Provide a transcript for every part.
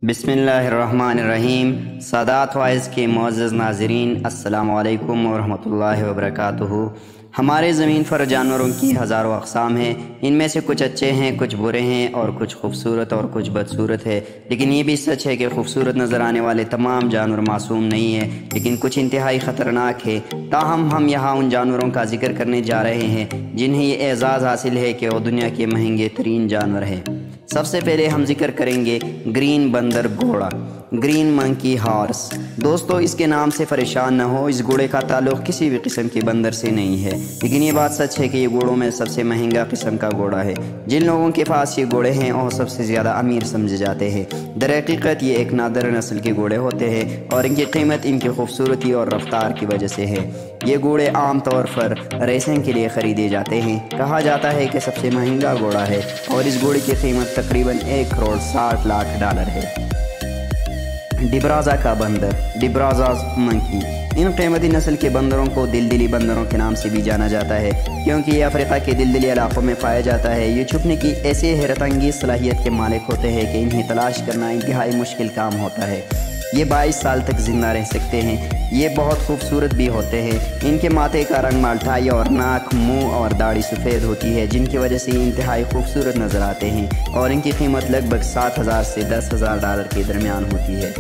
बिस्मिल्लाहिर्रहमानिर्रहीम। सादात वाइज़ के मुअज़्ज़ज़ नाज़रीन, अस्सलामु अलैकुम वरहमतुल्लाहि वबरकातुहू। हमारे ज़मीन पर जानवरों की हज़ारों अक़साम हैं। इनमें से कुछ अच्छे हैं, कुछ बुरे हैं और कुछ खूबसूरत और कुछ बदसूरत है। लेकिन ये भी सच है कि खूबसूरत नज़र आने वाले तमाम जानवर मासूम नहीं है, लेकिन कुछ इंतहाई ख़तरनाक है। ताहम हम यहाँ उन जानवरों का जिक्र करने जा रहे हैं जिन्हें ये एज़ाज़ हासिल है कि वो दुनिया के महंगे तरीन जानवर हैं। सबसे पहले हम जिक्र करेंगे ग्रीन बंदर घोड़ा, ग्रीन मंकी हॉर्स। दोस्तों, इसके नाम से परेशान न हो, इस घोड़े का ताल्लुक़ किसी भी किस्म के बंदर से नहीं है, लेकिन ये बात सच है कि ये घोड़ों में सबसे महंगा किस्म का घोड़ा है। जिन लोगों के पास ये घोड़े हैं और सबसे ज़्यादा अमीर समझे जाते हैं। दरहकीकत ये एक नादर नस्ल के घोड़े होते हैं और इनकी कीमत इनकी खूबसूरती और रफ्तार की वजह से है। ये घोड़े आम तौर पर रेसिंग के लिए ख़रीदे जाते हैं। कहा जाता है कि सबसे महंगा घोड़ा है और इस घोड़े की कीमत तकरीबन $1,60,00,000 है। डिब्राज़ा का बंदर, डिब्राज़ा मंकी। इन कीमती नस्ल के बंदरों को दिलदिली बंदरों के नाम से भी जाना जाता है, क्योंकि ये अफ्रीका के दिलदिली इलाकों में पाया जाता है। ये छुपने की ऐसे हैरतअंगेज़ सलाहियत के मालिक होते हैं कि इन्हें तलाश करना इंतहाई मुश्किल काम होता है। ये 22 साल तक ज़िंदा रह सकते हैं। ये बहुत खूबसूरत भी होते हैं। इनके माथे का रंग माल्टाई और नाक, मुंह और दाढ़ी सफ़ेद होती है, जिनकी वजह से ये इंतहाई खूबसूरत नज़र आते हैं और इनकी कीमत लगभग $7,000 से $10,000 के दरमियान होती है।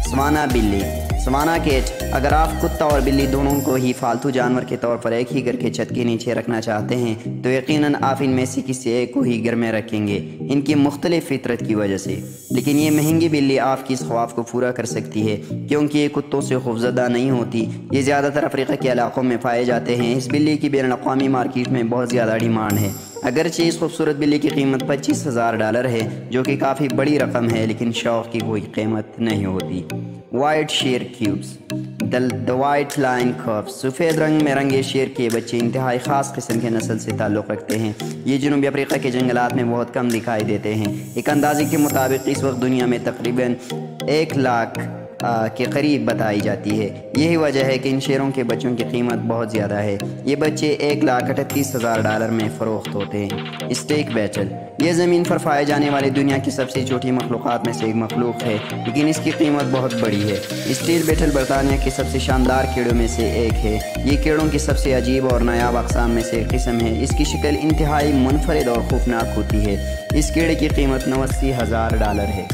सवाना बिल्ली, सवाना कैट। अगर आप कुत्ता और बिल्ली दोनों को ही पालतू जानवर के तौर पर एक ही घर के छत के नीचे रखना चाहते हैं तो यकीनन आप इनमें से किसी एक को ही घर में रखेंगे, इनकी मुख्तलिफ फितरत की वजह से। लेकिन ये महंगी बिल्ली आपकी इस ख्वाब को पूरा कर सकती है, क्योंकि ये कुत्तों से खौफजदा नहीं होती। ये ज़्यादातर अफ्रीका के इलाकों में पाए जाते हैं। इस बिल्ली की बैनुल-अक़वामी मार्केट में बहुत ज़्यादा डिमांड है। अगरचे इस खूबसूरत बिल्ली की कीमत $25,000 है, जो कि काफ़ी बड़ी रकम है, लेकिन शौक़ की कोई कीमत नहीं होती। वाइट शेर क्यूब्स, द वाइट लाइन कब्स। सफ़ेद रंग में रंगे शेर के बच्चे इंतहाई ख़ास किस्म के नस्ल से ताल्लुक़ रखते हैं। ये जनूबी अफ्रीका के जंगलात में बहुत कम दिखाई देते हैं। एक अंदाजे के मुताबिक इस वक्त दुनिया में तकरीबन 1 लाख के करीब बताई जाती है। यही वजह है कि इन शेरों के बच्चों की कीमत बहुत ज़्यादा है। ये बच्चे $1,38,000 में फ़रोख्त होते हैं। स्टेक बैटल, ये ज़मीन पर पाए जाने वाली दुनिया की सबसे छोटी मखलूक़ात में से एक मखलूक है, लेकिन इसकी कीमत बहुत बड़ी है। स्टील बैटल बरतानिया के सबसे शानदार कीड़ों में से एक है। ये कीड़ों की सबसे अजीब और नायाब अक़साम में से एक किस्म है। इसकी शक्ल इंतहाई मुनफरिद और खौफनाक होती है। इस कीड़े की कीमत $89,000 है।